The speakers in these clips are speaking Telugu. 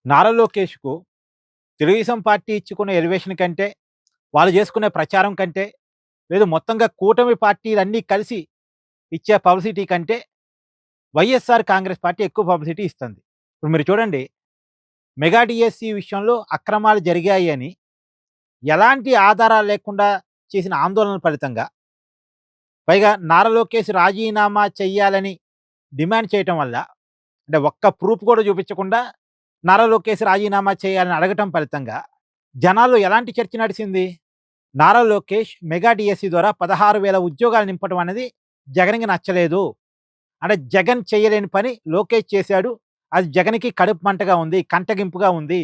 నారా లోకేష్‌కు తెలుగుదేశం పార్టీ ఇచ్చుకునే ఎలివేషన్ కంటే, వాళ్ళు చేసుకునే ప్రచారం కంటే, లేదు మొత్తంగా కూటమి పార్టీలన్నీ కలిసి ఇచ్చే పబ్లిసిటీ కంటే, వైఎస్ఆర్ కాంగ్రెస్ పార్టీ ఎక్కువ పబ్లిసిటీ ఇస్తుంది. ఇప్పుడు మీరు చూడండి, మెగా డీఎస్సీ విషయంలో అక్రమాలు జరిగాయి అని ఎలాంటి ఆధారాలు లేకుండా చేసిన ఆందోళన ఫలితంగా, పైగా నారా లోకేష్ రాజీనామా చెయ్యాలని డిమాండ్ చేయటం వల్ల, అంటే ఒక్క ప్రూఫ్ కూడా చూపించకుండా నారా లోకేష్ రాజీనామా చేయాలని అడగటం ఫలితంగా జనాల్లో ఎలాంటి చర్చ నడిసింది? నారా లోకేష్ మెగా డీఎస్సీ ద్వారా 16,000 ఉద్యోగాలు నింపడం అనేది జగన్‌కి నచ్చలేదు. అంటే జగన్ చేయలేని పని లోకేష్ చేశాడు. అది జగన్‌కి కడుపు మంటగా ఉంది. కంటగింపుగా ఉంది.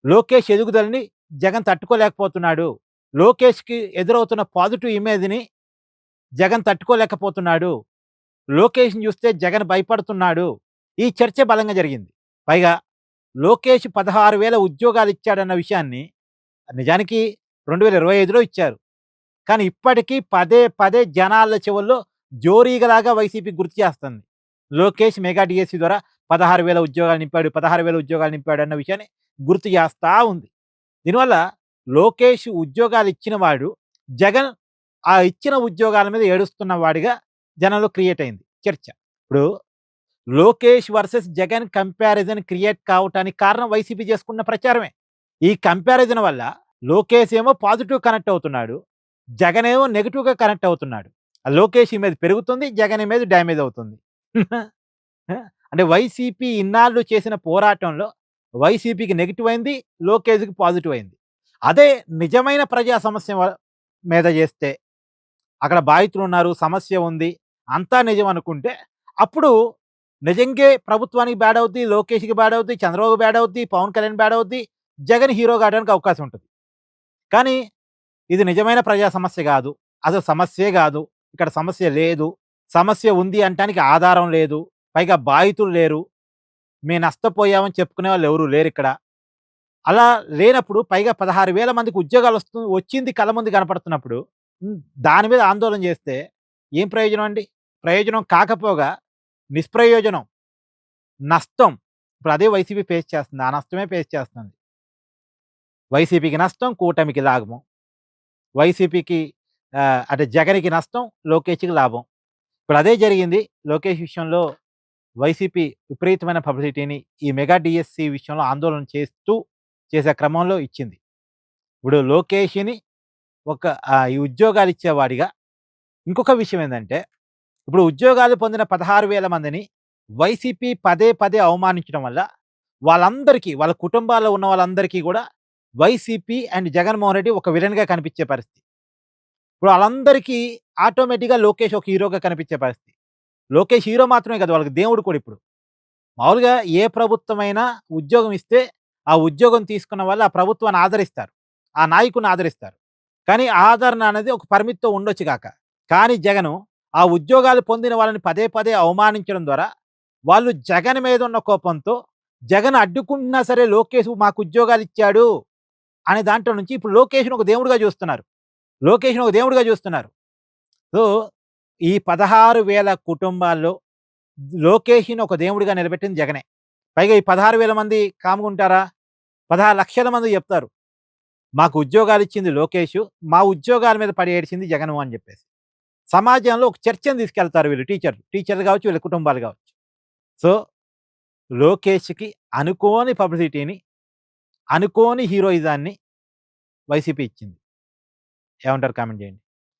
లోకేష్ ఎదుగుదలని జగన్ తట్టుకోలేకపోతున్నాడు. లోకేష్‌కి ఎదురవుతున్న పాజిటివ్ ఇమేజ్‌ని జగన్ తట్టుకోలేకపోతున్నాడు. లోకేష్‌ని చూస్తే జగన్ భయపడుతున్నాడు. ఈ చర్చ బలంగా జరిగింది. పైగా లోకేష్ 16,000 ఉద్యోగాలు ఇచ్చాడన్న విషయాన్ని నిజానికి 2025లో ఇచ్చారు. కానీ ఇప్పటికీ పదే పదే జనాల చెవుల్లో జోరీగలాగా వైసీపీ గుర్తు చేస్తుంది. లోకేష్ మెగా డీఎస్సీ ద్వారా 16,000 ఉద్యోగాలు నింపాడు, 16,000 ఉద్యోగాలు నింపాడు అన్న విషయాన్ని గుర్తు చేస్తా ఉంది. దీనివల్ల లోకేష్ ఉద్యోగాలు ఇచ్చిన వాడు, జగన్ ఆ ఇచ్చిన ఉద్యోగాల మీద ఏడుస్తున్న వాడిగా జనంలో క్రియేట్ అయింది చర్చ. ఇప్పుడు Lokesh versus Jagan comparison create కావటానికి కారణం వైసీపీ చేసుకున్న ప్రచారమే. ఈ కంపారిజన్ వల్ల లోకేష్ ఏమో పాజిటివ్ కనెక్ట్ అవుతున్నాడు. జగన్ ఏమో నెగెటివ్‌గా కనెక్ట్ అవుతున్నాడు. ఆ లోకేష్ ఇమేజ్ పెరుగుతుంది. జగన్ ఇమేజ్ డ్యామేజ్ అవుతుంది. అంటే వైసీపీ ఇన్నాళ్ళు చేసిన పోరాటంలో వైసీపీకి నెగెటివ్ అయింది. లోకేష్‌కి పాజిటివ్ అయింది. అదే నిజమైన ప్రజా సమస్య మీద చేస్తే అక్కడ బాధితులున్నారు, సమస్య ఉంది, అంతా నిజం అనుకుంటే అప్పుడు నిజంగే ప్రభుత్వానికి బ్యాడ్ అవుద్ది, లోకేష్‌కి బ్యాడ్ అవుద్ది, చంద్రబాబు బ్యాడ్ అవుద్ది, పవన్ కళ్యాణ్ బ్యాడ్ అవుద్ది, జగన్ హీరో కావడానికి అవకాశం ఉంటది. కానీ ఇది నిజమైన ప్రజా సమస్య గాదు. అసలు సమస్యే గాదు. ఇక్కడ సమస్య లేదు. సమస్య ఉంది అంటానికి ఆధారం లేదు. పైగా బాధితులు లేరు. మేము నష్టపోయామని చెప్పుకునే వాళ్ళు ఎవరు లేరిక్కడ. అలా లేనప్పుడు పైగా 16,000 మందికి వచ్చింది కళ్ళ ముందు కనపడుతున్నప్పుడు హ్మ్. దాని మీద ఆందోళన చేస్తే ఏం ప్రయోజనం అండి? ప్రయోజనం కాకపోగా నిష్ప్రయోజనం, నష్టం. ఇప్పుడు అదే వైసీపీ ఫేస్ చేస్తుంది. ఆ నష్టమే ఫేస్ చేస్తుంది. వైసీపీకి నష్టం, కూటమికి లాభం. వైసీపీకి అంటే జగన్‌కి నష్టం, లోకేష్‌కి లాభం. ఇప్పుడు అదే జరిగింది. లోకేష్ విషయంలో వైసీపీ విపరీతమైన పబ్లిసిటీని ఈ మెగా డీఎస్సీ విషయంలో ఆందోళన చేసే క్రమంలో ఇచ్చింది. ఇప్పుడు లోకేష్‌ని ఒక ఈ ఉద్యోగాలు ఇచ్చేవాడిగా ఇంకొక విషయం ఏందంటే, ఇప్పుడు ఉద్యోగాలు పొందిన 16,000 మందిని వైసీపీ పదే పదే అవమానించడం వల్ల వాళ్ళందరికీ, వాళ్ళ కుటుంబాల్లో ఉన్న వాళ్ళందరికీ గూడా వైసీపీ అండ్ జగన్‌మోహన్ రెడ్డి ఒక విలన్‌గా కనిపించే పరిస్థితి. ఇప్పుడు ఆళ్ళందరికీ ఆటోమేటిక్‌గా లోకేష్ ఒక హీరోగా కనిపించే పరిస్థితి. లోకేష్ హీరో మాత్రమే కాదు, వాళ్ళకి దేవుడు కూడా ఇప్పుడు. మామూలుగా ఏ ప్రభుత్వమైనా ఉద్యోగం ఇస్తే, ఆ ఉద్యోగం తీసుకున్న వాళ్ళు ఆ ప్రభుత్వాన్ని ఆదరిస్తారు. ఆ నాయకుడిని ఆదరిస్తారు. కానీ ఆ ఆదరణ అనేది ఒక పరిమితితో ఉండొచ్చు గాక. కానీ జగను ఆ ఉద్యోగాలు పొందిన వాళ్ళని పదే పదే అవమానించడం ద్వారా, వాళ్ళు జగన్ మీద ఉన్న కోపంతో, జగన్ అడ్డుకుంటున్నా సరే లోకేష్ మాకు ఉద్యోగాలిచ్చాడు అనే దాంట్లో నుంచి ఇప్పుడు లోకేష్‌ని ఒక దేవుడుగా చూస్తున్నారు. లోకేష్‌ని ఒక దేవుడుగా చూస్తున్నారు. సో, ఈ 16,000 కుటుంబాల్లో లోకేష్‌ని ఒక దేవుడిగా నిలబెట్టింది జగనే. పైగా ఈ 16,000 మంది కాముగుంటారా? 16,00,000 మంది చెప్తారు. మాకు ఉద్యోగాలిచ్చింది లోకేషు. మా ఉద్యోగాల మీద పడి ఏడిచింది జగను అని జెప్పేసి. సమాజంలో ఒక చర్చను తీసుకెళ్తారు వీళ్ళు టీచర్లు. టీచర్లు గావచ్చు, వీళ్ళ కుటుంబాలు గావచ్చు. సో, లోకేష్‌కి అనుకోని పబ్లిసిటీని, అనుకోని హీరోయిజాన్ని వైసీపీ ఇచ్చింది. ఏమంటారు? కామెంట్ జేయండి.